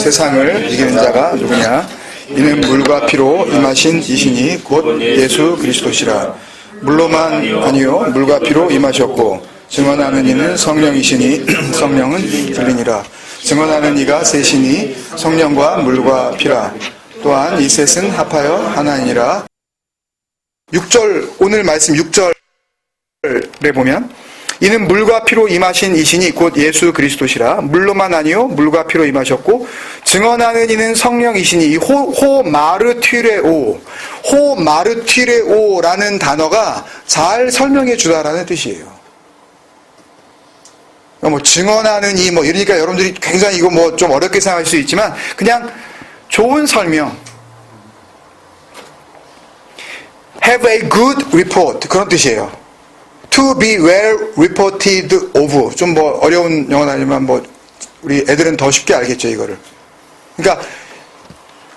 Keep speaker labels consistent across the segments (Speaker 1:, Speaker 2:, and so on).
Speaker 1: 세상을 이기는 자가 누구냐? 이는 물과 피로 임하신 이신이 곧 예수 그리스도시라. 물로만 아니요 물과 피로 임하셨고 증언하는 이는 성령이시니 성령은 들리니라. 증언하는 이가 셋이니 성령과 물과 피라. 또한 이 셋은 합하여 하나니라. 6절 오늘 말씀 6절에 보면 이는 물과 피로 임하신 이신이 곧 예수 그리스도시라. 물로만 아니요 물과 피로 임하셨고 증언하는 이는 성령이시니 이 호마르티레오라는 단어가 잘 설명해 주다라는 뜻이에요. 뭐 증언하는 이 뭐 이러니까 여러분들이 굉장히 이거 뭐 좀 어렵게 생각할 수 있지만 그냥 좋은 설명, have a good report 그런 뜻이에요. To be well reported of. 좀 뭐 어려운 영어는 아니지만 뭐 우리 애들은 더 쉽게 알겠죠 이거를. 그러니까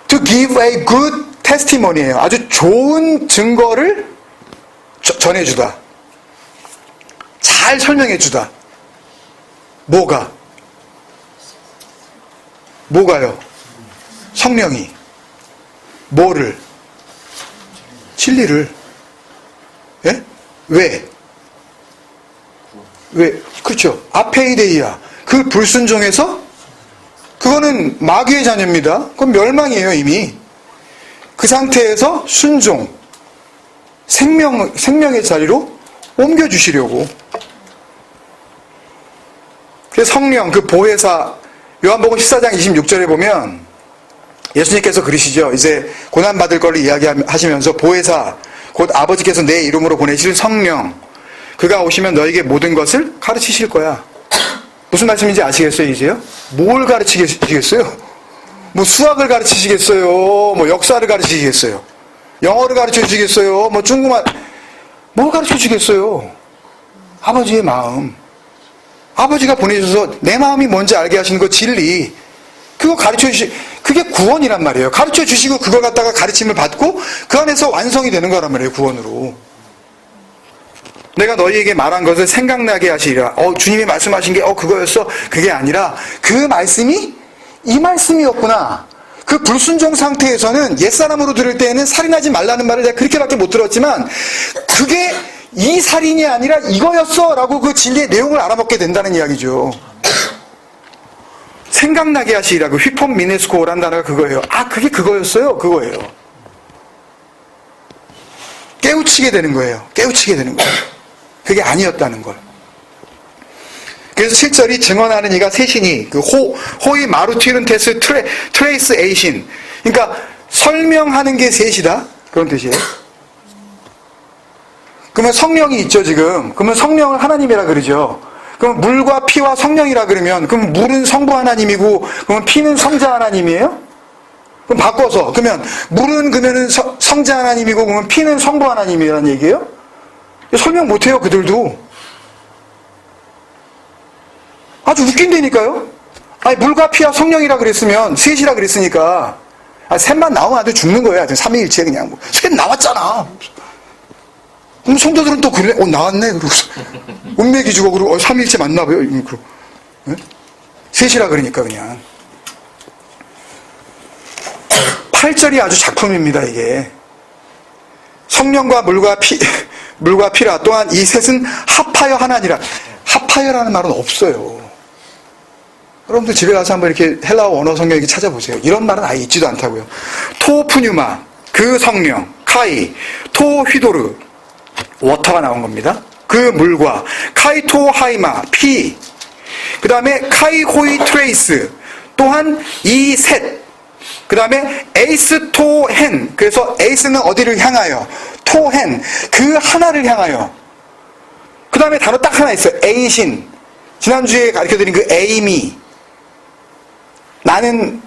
Speaker 1: to give a good testimony예요. 아주 좋은 증거를 전해주다. 잘 설명해주다. 뭐가요? 성령이 뭐를? 진리를. 예? 왜? 그렇죠. 아페이데이아. 그 불순종에서 그거는 마귀의 자녀입니다. 그건 멸망이에요 이미. 그 상태에서 순종, 생명의 자리로 옮겨주시려고. 그래서 성령, 그 보혜사, 요한복음 14장 26절에 보면 예수님께서 그러시죠. 이제 고난받을 걸 이야기하시면서 보혜사, 곧 아버지께서 내 이름으로 보내실 성령, 그가 오시면 너에게 모든 것을 가르치실 거야. 무슨 말씀인지 아시겠어요 이제요? 뭘 가르치시겠어요? 뭐 수학을 가르치시겠어요? 뭐 역사를 가르치시겠어요? 영어를 가르쳐주시겠어요? 뭐 중국말, 뭘 가르쳐주시겠어요? 아버지의 마음. 아버지가 보내셔서 내 마음이 뭔지 알게 하시는 거 진리. 그거 그게 구원이란 말이에요. 가르쳐 주시고 그걸 갖다가 가르침을 받고 그 안에서 완성이 되는 거란 말이에요. 구원으로. 내가 너희에게 말한 것을 생각나게 하시리라. 주님이 말씀하신 게 그거였어? 그게 아니라 그 말씀이 이 말씀이었구나. 그 불순종 상태에서는 옛사람으로 들을 때에는 살인하지 말라는 말을 내가 그렇게밖에 못 들었지만 그게 이 살인이 아니라 이거였어 라고 그 진리의 내용을 알아먹게 된다는 이야기죠. 생각나게 하시라고 휘폰 미네스코라는 단어가 그거예요. 그게 그거였어요? 그거예요. 깨우치게 되는 거예요. 그게 아니었다는 걸. 그래서 7절이 증언하는 이가 셋이니 그 호이 마루티른테스 트레이스 에이신. 그러니까 설명하는 게 셋이다. 그런 뜻이에요. 그러면 성령이 있죠 지금. 그러면 성령을 하나님이라 그러죠. 그럼 물과 피와 성령이라 그러면 그럼 물은 성부 하나님이고 그러면 피는 성자 하나님이에요? 그럼 바꿔서 그러면 물은 그러면은 성자 하나님이고 그러면 피는 성부 하나님이라는 얘기예요? 설명 못해요 그들도. 아주 웃긴다니까요. 물과 피와 성령이라 그랬으면 셋이라 그랬으니까 셋만 나오면 아주 죽는 거예요. 아주 삼위일체 그냥 셋 나왔잖아. 그럼 성도들은 또 그래, 나왔네. 그러고서. 운명이 주고, 그러고, 삼일째 맞나 봐요. 그러고. 네? 셋이라 그러니까, 그냥. 8절이 아주 작품입니다, 이게. 성령과 물과 피라. 또한 이 셋은 합하여 하나니라. 합하여라는 말은 없어요. 여러분들 집에 가서 한번 이렇게 헬라어 원어 성경 이렇게 찾아보세요. 이런 말은 아예 있지도 않다고요. 토푸뉴마, 그 성령, 카이, 토휘도르, 워터가 나온 겁니다. 그 물과 카이토 하이마 피, 그 다음에 카이호이 트레이스, 또한 이 셋, 그 다음에 에이스 토헨. 그래서 에이스는 어디를 향하여, 토헨 그 하나를 향하여. 그 다음에 단어 딱 하나 있어요. 에이신. 지난주에 가르쳐드린 그 에이미. 나는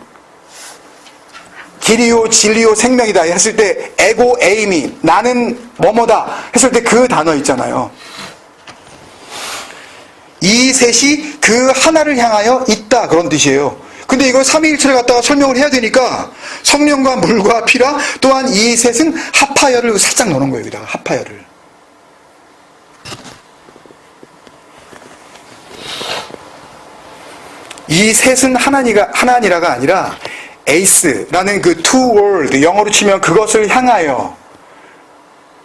Speaker 1: 길이요 진리요 생명이다 했을 때 에고 에이미, 나는 뭐뭐다 했을 때 그 단어 있잖아요. 이 셋이 그 하나를 향하여 있다 그런 뜻이에요. 근데 이걸 삼위일체를 갖다가 설명을 해야 되니까 성령과 물과 피라 또한 이 셋은 합하여를 살짝 넣는 거예요. 여기다가 합하여를. 이 셋은 하나니라가 아니라 에이스라는 그 toward, 영어로 치면 그것을 향하여,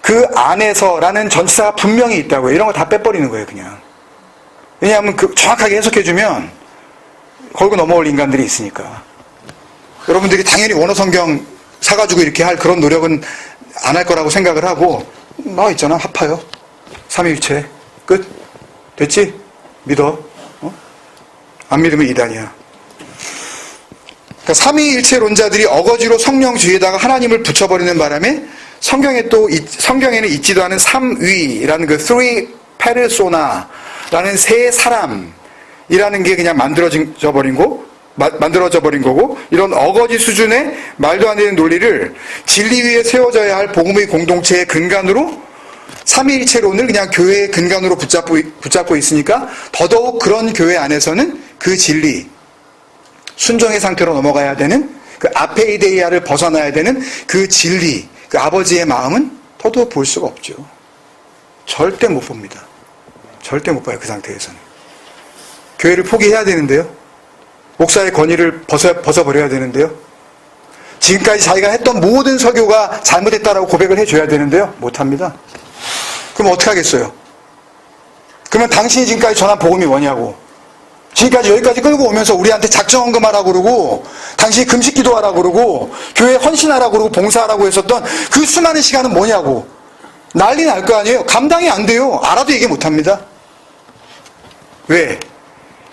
Speaker 1: 그 안에서라는 전치사가 분명히 있다고요. 이런 거 다 빼버리는 거예요, 그냥. 왜냐하면 정확하게 해석해주면 걸고 넘어올 인간들이 있으니까. 여러분들이 당연히 원어 성경 사가지고 이렇게 할 그런 노력은 안 할 거라고 생각을 하고, 나와 있잖아, 합하여. 삼위일체. 끝. 됐지? 믿어. 안 믿으면 이단이야. 그러니까 삼위일체론자들이 어거지로 성령 주위에다가 하나님을 붙여버리는 바람에 성경에는 있지도 않은 삼위라는 그 three persona라는 세 사람이라는 게 그냥 만들어져 버린 거고, 이런 어거지 수준의 말도 안 되는 논리를 진리 위에 세워져야 할 복음의 공동체의 근간으로 삼위일체론을 그냥 교회의 근간으로 붙잡고 있으니까 더더욱 그런 교회 안에서는 그 진리, 순종의 상태로 넘어가야 되는 그 아페이데이아를 벗어나야 되는 그 진리, 그 아버지의 마음은 더더욱 볼 수가 없죠. 절대 못 봅니다. 절대 못 봐요, 그 상태에서는. 교회를 포기해야 되는데요. 목사의 권위를 벗어버려야 되는데요. 지금까지 자기가 했던 모든 설교가 잘못했다라고 고백을 해줘야 되는데요. 못합니다. 그럼 어떻게 하겠어요? 그러면 당신이 지금까지 전한 복음이 뭐냐고. 지금까지 여기까지 끌고 오면서 우리한테 작정헌금하라고 그러고, 당신이 금식 기도하라고 그러고, 교회에 헌신하라고 그러고, 봉사하라고 했었던 그 수많은 시간은 뭐냐고. 난리 날 거 아니에요. 감당이 안 돼요. 알아도 얘기 못합니다. 왜?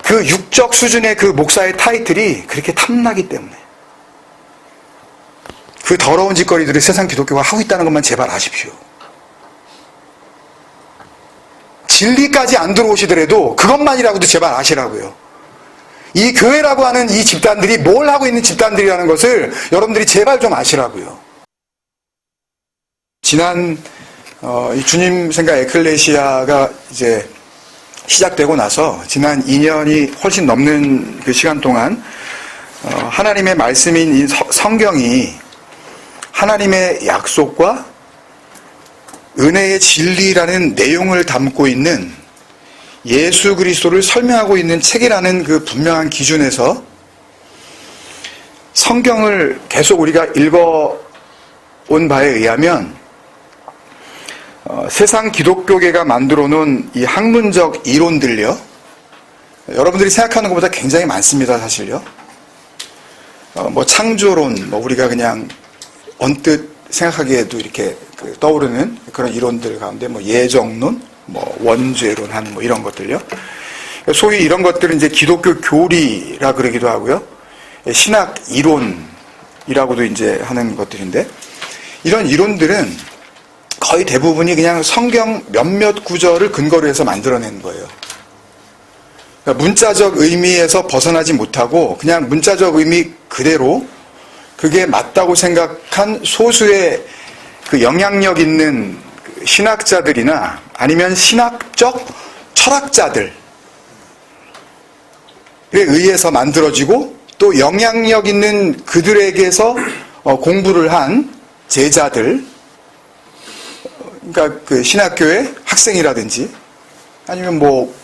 Speaker 1: 그 육적 수준의 그 목사의 타이틀이 그렇게 탐나기 때문에. 그 더러운 짓거리들을 세상 기독교가 하고 있다는 것만 제발 아십시오. 진리까지 안 들어오시더라도 그것만이라고도 제발 아시라고요. 이 교회라고 하는 이 집단들이 뭘 하고 있는 집단들이라는 것을 여러분들이 제발 좀 아시라고요. 지난 이 주님 생각 에클레시아가 이제 시작되고 나서 지난 2년이 훨씬 넘는 그 시간 동안 하나님의 말씀인 이 성경이 하나님의 약속과 은혜의 진리라는 내용을 담고 있는 예수 그리스도를 설명하고 있는 책이라는 그 분명한 기준에서 성경을 계속 우리가 읽어온 바에 의하면 세상 기독교계가 만들어 놓은 이 학문적 이론들요, 여러분들이 생각하는 것보다 굉장히 많습니다, 사실요. 뭐 창조론, 뭐 우리가 그냥 언뜻 생각하기에도 이렇게 떠오르는 그런 이론들 가운데 뭐 예정론, 뭐 원죄론 뭐 이런 것들요. 소위 이런 것들은 이제 기독교 교리라 그러기도 하고요. 신학 이론이라고도 이제 하는 것들인데, 이런 이론들은 거의 대부분이 그냥 성경 몇몇 구절을 근거로 해서 만들어낸 거예요. 그러니까 문자적 의미에서 벗어나지 못하고 그냥 문자적 의미 그대로 그게 맞다고 생각한 소수의 그 영향력 있는 신학자들이나 아니면 신학적 철학자들에 의해서 만들어지고, 또 영향력 있는 그들에게서 공부를 한 제자들, 그러니까 그 신학교의 학생이라든지 아니면 뭐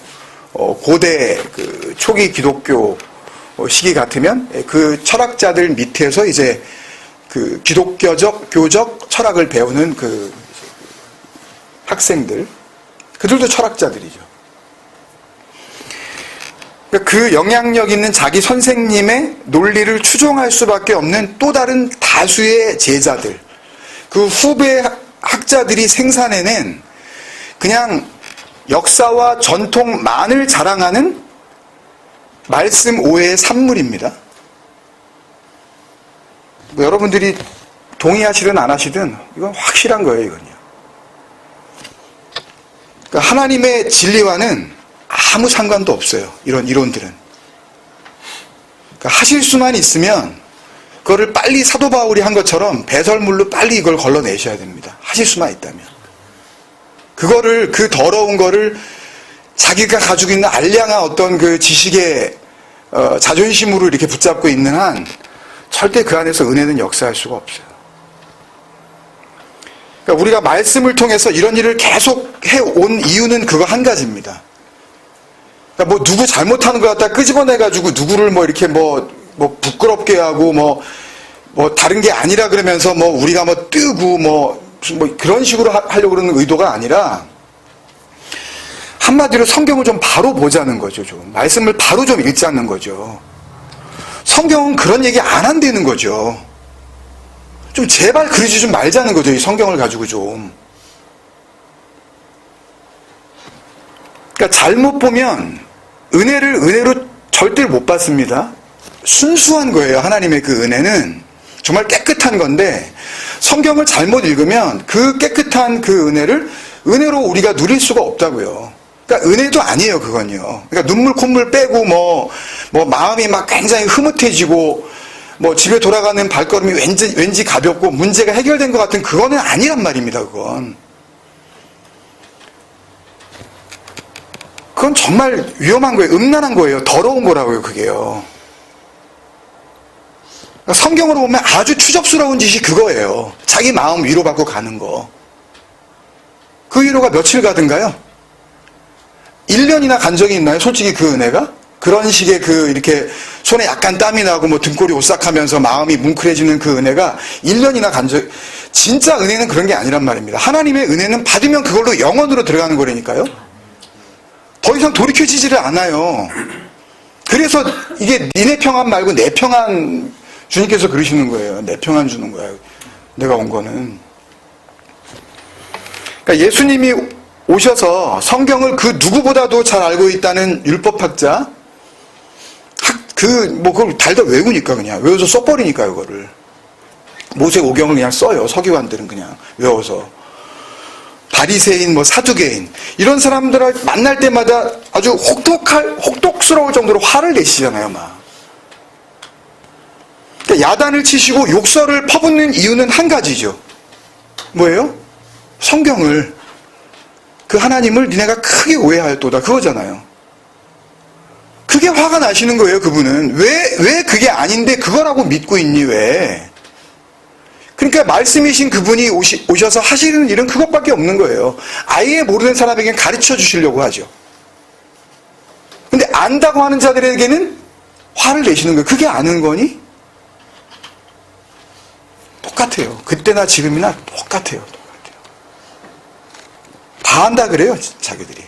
Speaker 1: 고대 그 초기 기독교 시기 같으면 그 철학자들 밑에서 이제 그 기독교적 교적 철학을 배우는 그 학생들, 그들도 철학자들이죠. 그 영향력 있는 자기 선생님의 논리를 추종할 수밖에 없는 또 다른 다수의 제자들, 그 후배 학자들이 생산해낸 그냥 역사와 전통만을 자랑하는 말씀 오해의 산물입니다. 뭐 여러분들이 동의하시든 안 하시든 이건 확실한 거예요, 이건요. 그러니까 하나님의 진리와는 아무 상관도 없어요, 이런 이론들은. 그러니까 하실 수만 있으면 그거를 빨리 사도 바울이 한 것처럼 배설물로 빨리 이걸 걸러내셔야 됩니다. 하실 수만 있다면. 그거를, 그 더러운 거를 자기가 가지고 있는 알량한 어떤 그 지식의 자존심으로 이렇게 붙잡고 있는 한 절대 그 안에서 은혜는 역사할 수가 없어요. 그러니까 우리가 말씀을 통해서 이런 일을 계속 해온 이유는 그거 한 가지입니다. 그러니까 뭐 누구 잘못하는 거 갖다 끄집어내가지고 누구를 뭐 이렇게 뭐 부끄럽게 하고 뭐 다른 게 아니라 그러면서 뭐 우리가 뭐 뜨고 뭐 그런 식으로 하려고 그러는 의도가 아니라 한마디로 성경을 좀 바로 보자는 거죠. 좀 말씀을 바로 좀 읽자는 거죠. 성경은 그런 얘기 안 한다는 거죠. 좀 제발 그러지 좀 말자는 거죠. 이 성경을 가지고 좀. 그러니까 잘못 보면 은혜를 은혜로 절대 못 받습니다. 순수한 거예요. 하나님의 그 은혜는 정말 깨끗한 건데 성경을 잘못 읽으면 그 깨끗한 그 은혜를 은혜로 우리가 누릴 수가 없다고요. 그러니까 은혜도 아니에요, 그건요. 그러니까 눈물 콧물 빼고 뭐 마음이 막 굉장히 흐뭇해지고 뭐 집에 돌아가는 발걸음이 왠지 가볍고 문제가 해결된 것 같은 그거는 아니란 말입니다, 그건. 그건 정말 위험한 거예요. 음란한 거예요. 더러운 거라고요, 그게요. 그러니까 성경으로 보면 아주 추접스러운 짓이 그거예요. 자기 마음 위로받고 가는 거. 그 위로가 며칠 가든가요? 1년이나 간 적이 있나요? 솔직히 그 은혜가? 그런 식의 그 이렇게 손에 약간 땀이 나고 뭐 등골이 오싹하면서 마음이 뭉클해지는 그 은혜가 1년이나 간 적, 진짜 은혜는 그런 게 아니란 말입니다. 하나님의 은혜는 받으면 그걸로 영원으로 들어가는 거라니까요. 더 이상 돌이켜지지를 않아요. 그래서 이게 니네 평안 말고 내 평안 주님께서 그러시는 거예요. 내 평안 주는 거야. 내가 온 거는. 그러니까 예수님이 오셔서 성경을 그 누구보다도 잘 알고 있다는 율법학자, 그걸 달달 외우니까 그냥 외워서 써버리니까요, 그거를. 모세오경을 그냥 써요. 서기관들은 그냥 외워서. 바리새인, 사두개인 이런 사람들을 만날 때마다 아주 혹독스러울 정도로 화를 내시잖아요, 막. 그러니까 야단을 치시고 욕설을 퍼붓는 이유는 한 가지죠. 뭐예요? 성경을, 그 하나님을 니네가 크게 오해하였도다, 그거잖아요. 그게 화가 나시는 거예요, 그분은. 왜 그게 아닌데 그거라고 믿고 있니, 왜? 그러니까 말씀이신 그분이 오셔서 하시는 일은 그것밖에 없는 거예요. 아예 모르는 사람에게 가르쳐 주시려고 하죠. 근데 안다고 하는 자들에게는 화를 내시는 거예요. 그게 아는 거니? 똑같아요. 그때나 지금이나 똑같아요. 다 안다 그래요, 자기들이.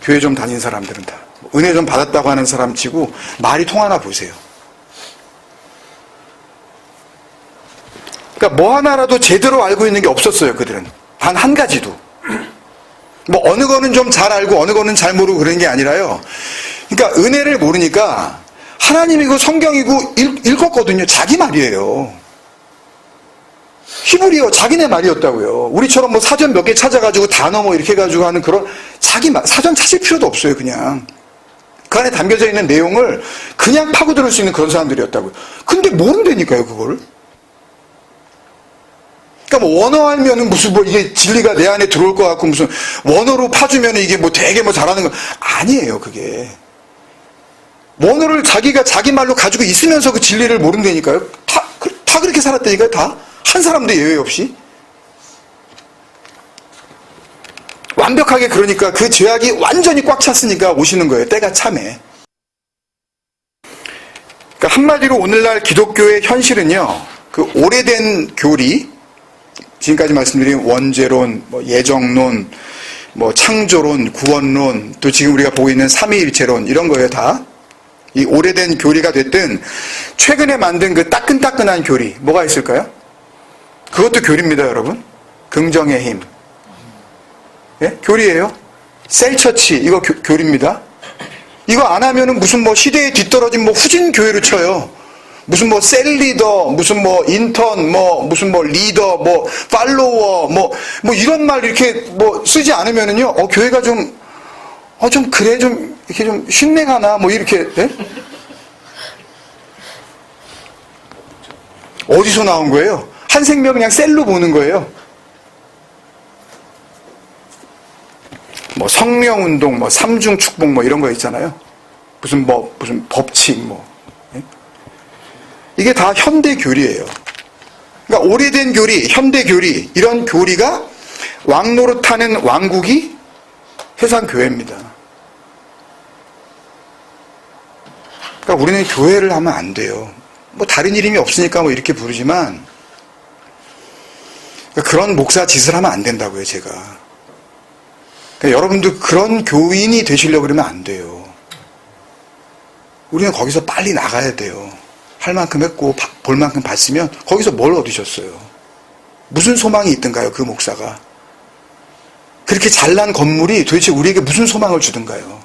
Speaker 1: 교회 좀 다닌 사람들은 다. 은혜 좀 받았다고 하는 사람 치고 말이 통하나 보세요. 그러니까 뭐 하나라도 제대로 알고 있는 게 없었어요, 그들은. 단 한 가지도. 어느 거는 좀 잘 알고 어느 거는 잘 모르고 그런 게 아니라요. 그러니까 은혜를 모르니까 하나님이고 성경이고 읽었거든요. 자기 말이에요. 히브리어 자기네 말이었다고요. 우리처럼 사전 몇 개 찾아가지고 단어 이렇게 해가지고 하는 그런 자기 말, 사전 찾을 필요도 없어요, 그냥. 그 안에 담겨져 있는 내용을 그냥 파고들을 수 있는 그런 사람들이었다고요. 근데 모른다니까요, 그거를. 그러니까 원어 알면은 무슨 이게 진리가 내 안에 들어올 것 같고 무슨 원어로 파주면은 이게 되게 잘하는 거 아니에요, 그게. 원어를 자기가 자기 말로 가지고 있으면서 그 진리를 모른다니까요. 다 그렇게 살았다니까요, 다. 한 사람도 예외 없이. 완벽하게 그러니까 그 죄악이 완전히 꽉 찼으니까 오시는 거예요. 때가 참에. 그러니까 한마디로 오늘날 기독교의 현실은요, 그 오래된 교리, 지금까지 말씀드린 원죄론, 예정론, 창조론, 구원론, 또 지금 우리가 보고 있는 삼위일체론, 이런 거예요, 다. 이 오래된 교리가 됐든, 최근에 만든 그 따끈따끈한 교리, 뭐가 있을까요? 그것도 교리입니다, 여러분. 긍정의 힘. 예? 교리예요. 셀처치, 이거 교리입니다. 이거 안 하면은 무슨 시대에 뒤떨어진 후진 교회로 쳐요. 무슨 셀리더, 무슨 인턴, 무슨 리더, 팔로워, 이런 말 이렇게 쓰지 않으면은요, 교회가 좀 그래, 이렇게 좀 쉰내가나, 이렇게, 예? 어디서 나온 거예요? 한 생명 그냥 셀로 보는 거예요. 성령운동, 삼중축복, 이런 거 있잖아요. 무슨 법칙, 예? 이게 다 현대 교리예요. 그러니까 오래된 교리, 현대 교리, 이런 교리가 왕노릇하는 왕국이 세상 교회입니다. 그러니까 우리는 교회를 하면 안 돼요. 뭐 다른 이름이 없으니까 뭐 이렇게 부르지만 그러니까 그런 목사 짓을 하면 안 된다고요, 제가. 그러니까 여러분도 그런 교인이 되시려고 그러면 안 돼요. 우리는 거기서 빨리 나가야 돼요. 할 만큼 했고 볼 만큼 봤으면 거기서 뭘 얻으셨어요? 무슨 소망이 있던가요, 그 목사가? 그렇게 잘난 건물이 도대체 우리에게 무슨 소망을 주던가요?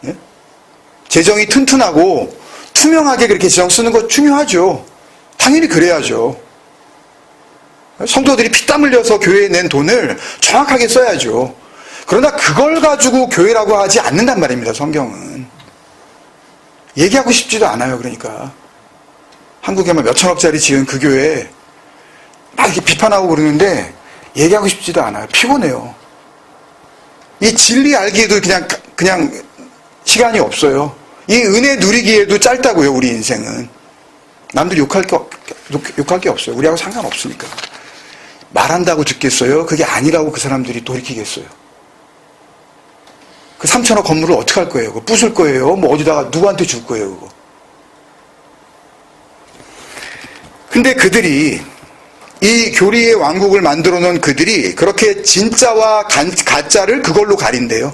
Speaker 1: 예? 재정이 튼튼하고 투명하게 그렇게 재정 쓰는 거 중요하죠. 당연히 그래야죠. 성도들이 피땀 흘려서 교회에 낸 돈을 정확하게 써야죠. 그러나 그걸 가지고 교회라고 하지 않는단 말입니다, 성경은. 얘기하고 싶지도 않아요, 그러니까. 한국에만 몇천억짜리 지은 그 교회 막 이렇게 비판하고 그러는데 얘기하고 싶지도 않아요. 피곤해요. 이 진리 알기에도 그냥 시간이 없어요. 이 은혜 누리기에도 짧다고요, 우리 인생은. 남들 욕할 게 없어요. 우리하고 상관없으니까. 말한다고 듣겠어요? 그게 아니라고 그 사람들이 돌이키겠어요? 그 3천억 건물을 어떻게 할 거예요? 그거 부술 거예요? 뭐 어디다가 누구한테 줄 거예요, 그거? 근데 그들이 이 교리의 왕국을 만들어 놓은 그들이 그렇게 진짜와 가짜를 그걸로 가린대요.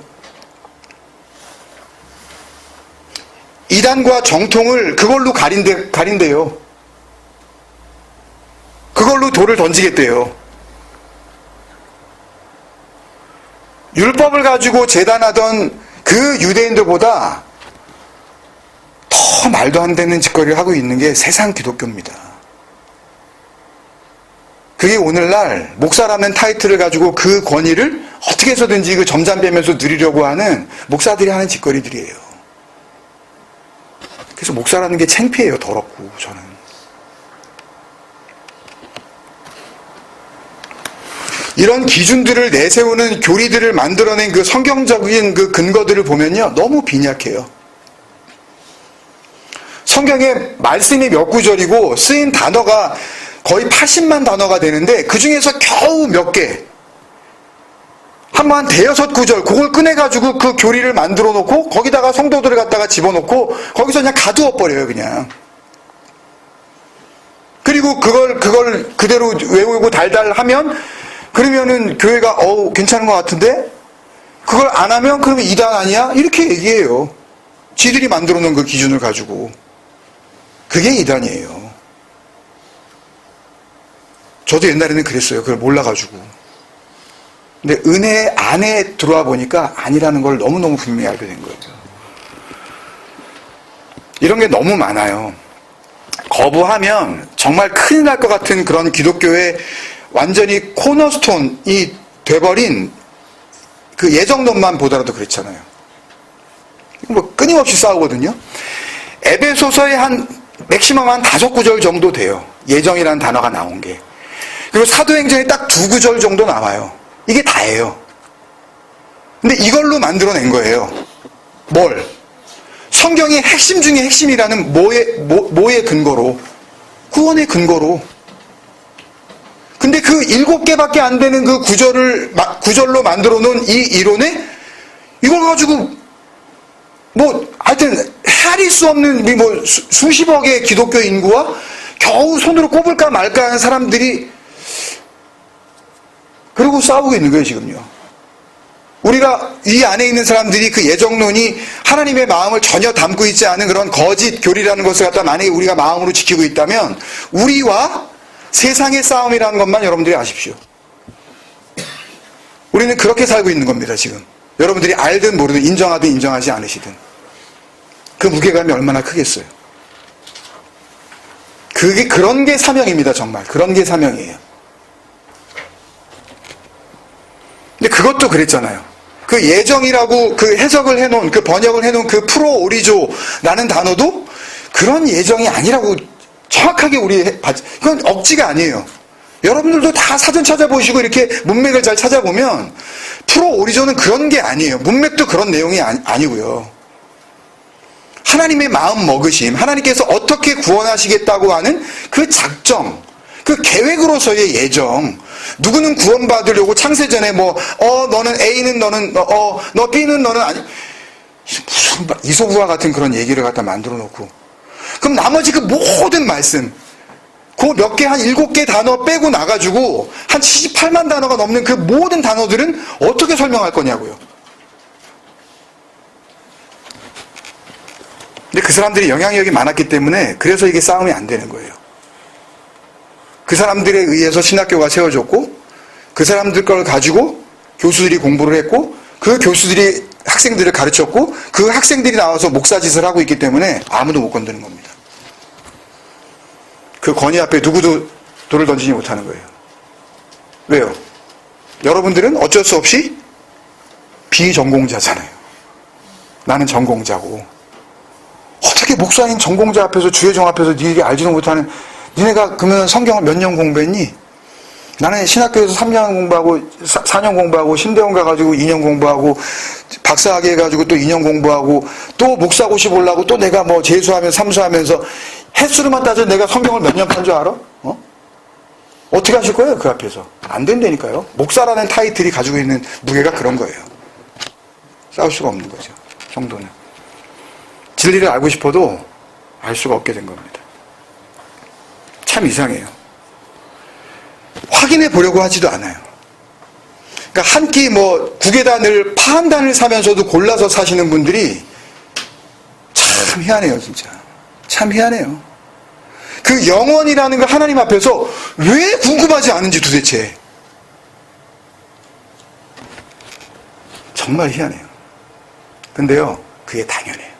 Speaker 1: 이단과 정통을 그걸로 가린대요. 그걸로 돌을 던지겠대요. 율법을 가지고 재단하던 그 유대인들보다 더 말도 안 되는 짓거리를 하고 있는 게 세상 기독교입니다. 그게 오늘날 목사라는 타이틀을 가지고 그 권위를 어떻게 해서든지 그 점잠 빼면서 누리려고 하는 목사들이 하는 짓거리들이에요. 그래서 목사라는 게 창피해요, 더럽고, 저는. 이런 기준들을 내세우는 교리들을 만들어낸 그 성경적인 그 근거들을 보면요, 너무 빈약해요. 성경에 말씀이 몇 구절이고 쓰인 단어가 거의 80만 단어가 되는데 그 중에서 겨우 몇 개, 한 대여섯 구절 그걸 꺼내가지고 그 교리를 만들어 놓고 거기다가 성도들을 갖다가 집어넣고 거기서 그냥 가두어 버려요, 그냥. 그리고 그걸 그대로 외우고 달달 하면 그러면은 교회가 괜찮은 것 같은데 그걸 안 하면 그러면 이단 아니야? 이렇게 얘기해요. 지들이 만들어 놓은 그 기준을 가지고. 그게 이단이에요. 저도 옛날에는 그랬어요. 그걸 몰라가지고. 근데 은혜 안에 들어와 보니까 아니라는 걸 너무너무 분명히 알게 된 거예요. 이런 게 너무 많아요. 거부하면 정말 큰일 날 것 같은 그런 기독교의 완전히 코너스톤이 돼버린 그 예정론만 보더라도 그렇잖아요. 뭐 끊임없이 싸우거든요. 에베소서의 맥시멈 한 5구절 정도 돼요. 예정이라는 단어가 나온 게. 그리고 사도행전에 딱 2구절 정도 나와요. 이게 다예요. 근데 이걸로 만들어낸 거예요. 뭘? 성경의 핵심 중에 핵심이라는 뭐의 근거로? 구원의 근거로. 근데 그 7개밖에 안 되는 그 구절로 만들어 놓은 이 이론에 이걸 가지고 하여튼 헤아릴 수 없는 수십억의 기독교 인구와 겨우 손으로 꼽을까 말까 하는 사람들이 그러고 싸우고 있는 거예요, 지금요. 우리가 이 안에 있는 사람들이 그 예정론이 하나님의 마음을 전혀 담고 있지 않은 그런 거짓 교리라는 것을 갖다 만약에 우리가 마음으로 지키고 있다면 우리와 세상의 싸움이라는 것만 여러분들이 아십시오. 우리는 그렇게 살고 있는 겁니다, 지금. 여러분들이 알든 모르든 인정하든 인정하지 않으시든. 그 무게감이 얼마나 크겠어요. 그런 게 사명입니다, 정말. 그런 게 사명이에요. 근데 그것도 그랬잖아요. 그 예정이라고 그 해석을 해놓은, 그 번역을 해놓은 그 프로 오리조라는 단어도 그런 예정이 아니라고 정확하게 그건 억지가 아니에요. 여러분들도 다 사전 찾아보시고 이렇게 문맥을 잘 찾아보면 프로 오리조는 그런 게 아니에요. 문맥도 그런 내용이 아니고요. 하나님의 마음 먹으심, 하나님께서 어떻게 구원하시겠다고 하는 그 작정, 그 계획으로서의 예정. 누구는 구원받으려고 창세전에 너는 A는 너는 너 B는 너는 아니, 무슨 이소부와 같은 그런 얘기를 갖다 만들어 놓고 그럼 나머지 그 모든 말씀, 그 몇 개, 한 7개 단어 빼고 나가지고 한 78만 단어가 넘는 그 모든 단어들은 어떻게 설명할 거냐고요. 근데 그 사람들이 영향력이 많았기 때문에 그래서 이게 싸움이 안 되는 거예요. 그 사람들에 의해서 신학교가 세워졌고 그 사람들 걸 가지고 교수들이 공부를 했고 그 교수들이 학생들을 가르쳤고 그 학생들이 나와서 목사짓을 하고 있기 때문에 아무도 못 건드는 겁니다. 그 권위 앞에 누구도 돌을 던지지 못하는 거예요. 왜요? 여러분들은 어쩔 수 없이 비전공자잖아요. 나는 전공자고. 어떻게 목사인 전공자 앞에서 주회종 앞에서 니들이 알지도 못하는, 니네가 그러면 성경을 몇 년 공부했니? 나는 신학교에서 3년 공부하고 4년 공부하고 신대원 가가지고 2년 공부하고 박사학위 해가지고 또 2년 공부하고 또 목사고시 보려고 또 내가 뭐 재수하면서 삼수하면서 횟수로만 따져도 내가 성경을 몇 년 판 줄 알아? 어떻게 하실 거예요? 그 앞에서. 안 된다니까요. 목사라는 타이틀이 가지고 있는 무게가 그런 거예요. 싸울 수가 없는 거죠. 정도는. 진리를 알고 싶어도 알 수가 없게 된 겁니다. 참 이상해요. 확인해 보려고 하지도 않아요. 그러니까 한 끼 뭐 구계단을 파한단을 사면서도 골라서 사시는 분들이 참 희한해요, 진짜. 참 희한해요. 그 영원이라는 거 하나님 앞에서 왜 궁금하지 않은지 도대체. 정말 희한해요. 근데요, 그게 당연해요.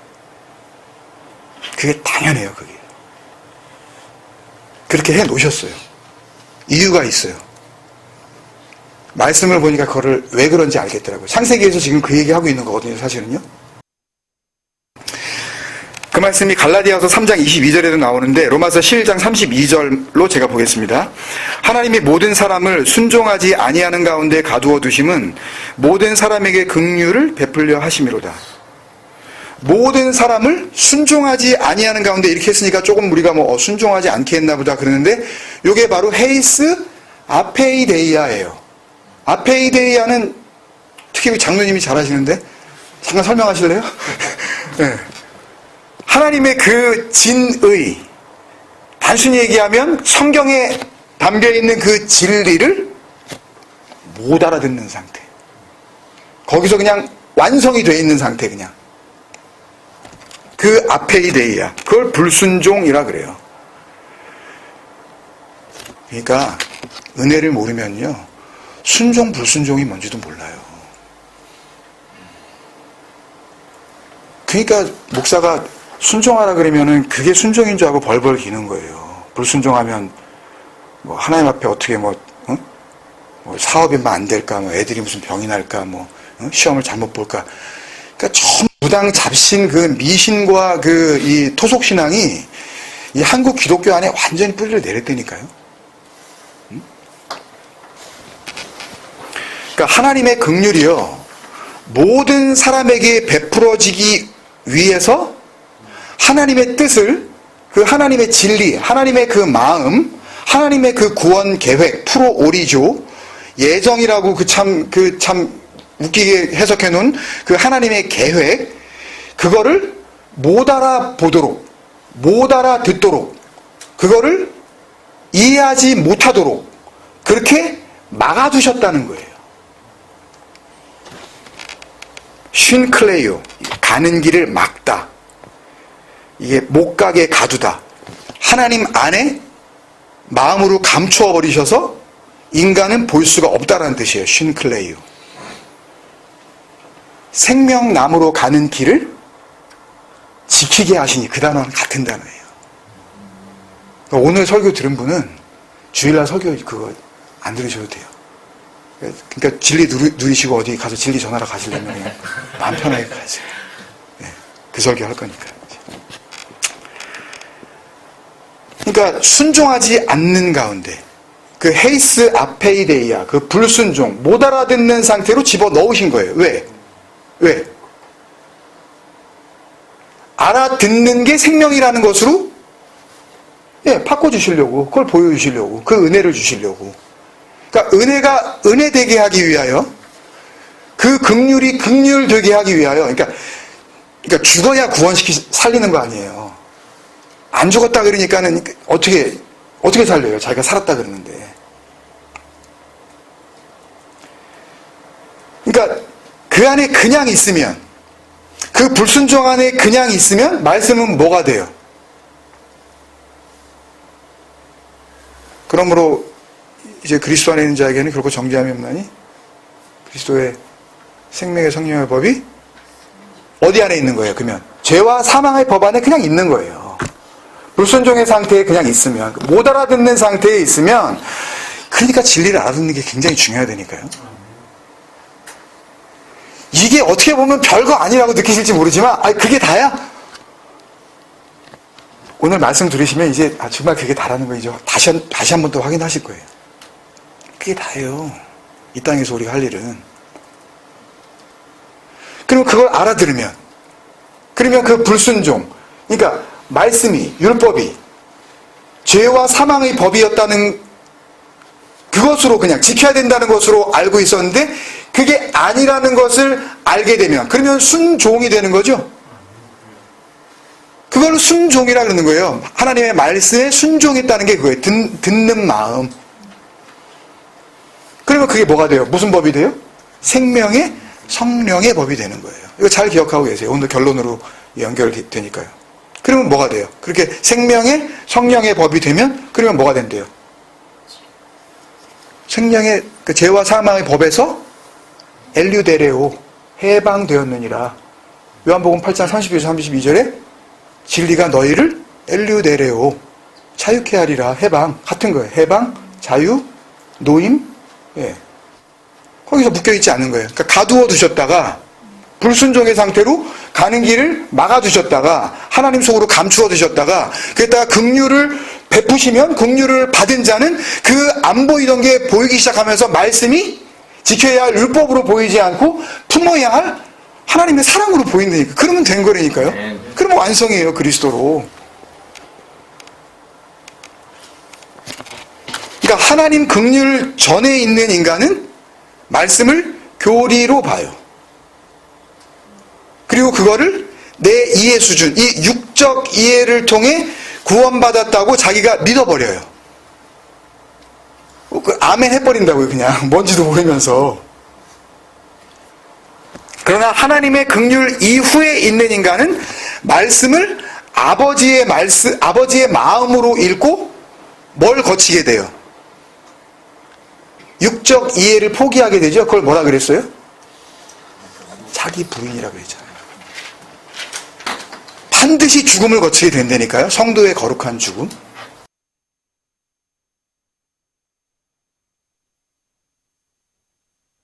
Speaker 1: 그게 당연해요, 그게. 그렇게 해 놓으셨어요. 이유가 있어요. 말씀을 보니까 그거를 왜 그런지 알겠더라고요. 창세기에서 지금 그 얘기하고 있는 거거든요, 사실은요. 그 말씀이 갈라디아서 3장 22절에도 나오는데 로마서 11장 32절로 제가 보겠습니다. 하나님이 모든 사람을 순종하지 아니하는 가운데 가두어 두심은 모든 사람에게 긍휼을 베풀려 하심이로다. 모든 사람을 순종하지 아니하는 가운데 이렇게 했으니까 조금 우리가 뭐 순종하지 않게 했나 보다 그러는데 이게 바로 헤이스 아페이데이아예요. 아페이데이아는 특히 장로님이 잘하시는데 잠깐 설명하실래요? 네. 하나님의 그 진의, 단순히 얘기하면 성경에 담겨있는 그 진리를 못 알아듣는 상태. 거기서 그냥 완성이 되어 있는 상태 그냥. 그 아페이데이아, 그걸 불순종이라 그래요. 그러니까 은혜를 모르면요 순종 불순종이 뭔지도 몰라요. 그러니까 목사가 순종하라 그러면은 그게 순종인 줄 알고 벌벌 기는 거예요. 불순종하면 뭐 하나님 앞에 어떻게 뭐 사업이 안 될까, 뭐 애들이 무슨 병이 날까, 뭐 시험을 잘못 볼까. 그러니까 무당 잡신 그 미신과 그 이 토속 신앙이 이 한국 기독교 안에 완전히 뿌리를 내렸다니까요. 그러니까 하나님의 긍휼이요 모든 사람에게 베풀어지기 위해서 하나님의 뜻을, 그 하나님의 진리, 하나님의 그 마음, 하나님의 그 구원 계획, 프로오리조, 예정이라고 그 참 웃기게 해석해 놓은 그 하나님의 계획, 그거를 못 알아보도록, 못 알아듣도록, 그거를 이해하지 못하도록 그렇게 막아두셨다는 거예요. 쉰클레이오, 가는 길을 막다. 이게 못 가게 가두다. 하나님 안에 마음으로 감추어 버리셔서 인간은 볼 수가 없다라는 뜻이에요. 쉰클레이오. 생명나무로 가는 길을 지키게 하시니, 그 단어는 같은 단어예요. 그러니까 오늘 설교 들은 분은 주일날 설교 그거 안 들으셔도 돼요. 그러니까 진리 누리시고 어디 가서 진리 전하러 가시려면 그냥 마음 편하게 가세요. 네, 그 설교 할 거니까. 그러니까 순종하지 않는 가운데 그 헤이스 아페이데이아, 그 불순종, 못 알아듣는 상태로 집어넣으신 거예요. 왜? 알아듣는 게 생명이라는 것으로 바꿔주시려고, 그걸 보여주시려고, 그 은혜를 주시려고. 그러니까 은혜가 은혜되게 하기 위하여, 그 긍휼이 긍휼되게 하기 위하여, 그러니까 죽어야 구원시키 살리는 거 아니에요. 안 죽었다 그러니까는 어떻게 살려요? 자기가 살았다 그러는데. 그러니까 그 안에 그냥 있으면, 그 불순종 안에 그냥 있으면 말씀은 뭐가 돼요? 그러므로 이제 그리스도 안에 있는 자에게는 결코 정죄함이 없나니 그리스도의 생명의 성령의 법이 어디 안에 있는 거예요? 그러면 죄와 사망의 법 안에 그냥 있는 거예요. 불순종의 상태에 그냥 있으면, 못 알아듣는 상태에 있으면, 그러니까 진리를 알아듣는 게 굉장히 중요하다니까요. 이게 어떻게 보면 별거 아니라고 느끼실지 모르지만, 그게 다야? 오늘 말씀 들으시면 이제 정말 그게 다라는 거 이제 다시 한 번 더 확인하실 거예요. 그게 다예요. 이 땅에서 우리가 할 일은. 그럼 그걸 알아들으면, 그러면 그 불순종, 그러니까 말씀이, 율법이 죄와 사망의 법이었다는 그것으로 그냥 지켜야 된다는 것으로 알고 있었는데 그게 아니라는 것을 알게 되면, 그러면 순종이 되는 거죠. 그걸 순종이라 그러는 거예요. 하나님의 말씀에 순종했다는 게 그거예요. 듣는 마음. 그러면 그게 뭐가 돼요? 무슨 법이 돼요? 생명의 성령의 법이 되는 거예요. 이거 잘 기억하고 계세요. 오늘 결론으로 연결되니까요. 그러면 뭐가 돼요? 그렇게 생명의 성령의 법이 되면 그러면 뭐가 된대요? 생명의 그 죄와 사망의 법에서 엘류데레오, 해방되었느니라. 요한복음 8장 31절 32절에 진리가 너희를 엘류데레오, 자유케 하리라. 해방, 같은 거예요. 해방, 자유, 노임, 예. 거기서 묶여있지 않은 거예요. 그러니까 가두어 두셨다가 불순종의 상태로 가는 길을 막아두셨다가 하나님 속으로 감추어 두셨다가 그랬다가 긍휼을 베푸시면 긍휼을 받은 자는 그 안 보이던 게 보이기 시작하면서 말씀이 지켜야 할 율법으로 보이지 않고 품어야 할 하나님의 사랑으로 보인다니까. 그러면 된 거라니까요. 그러면 완성이에요. 그리스도로. 그러니까 하나님 긍휼 전에 있는 인간은 말씀을 교리로 봐요. 그리고 그거를 내 이해 수준, 이 육적 이해를 통해 구원받았다고 자기가 믿어버려요. 아멘 해버린다고요. 그냥 뭔지도 모르면서. 그러나 하나님의 긍휼 이후에 있는 인간은 말씀을 아버지의 마음으로 읽고 뭘 거치게 돼요? 육적 이해를 포기하게 되죠. 그걸 뭐라 그랬어요? 자기 부인이라고 그랬잖아요. 반드시 죽음을 거치게 된다니까요. 성도의 거룩한 죽음.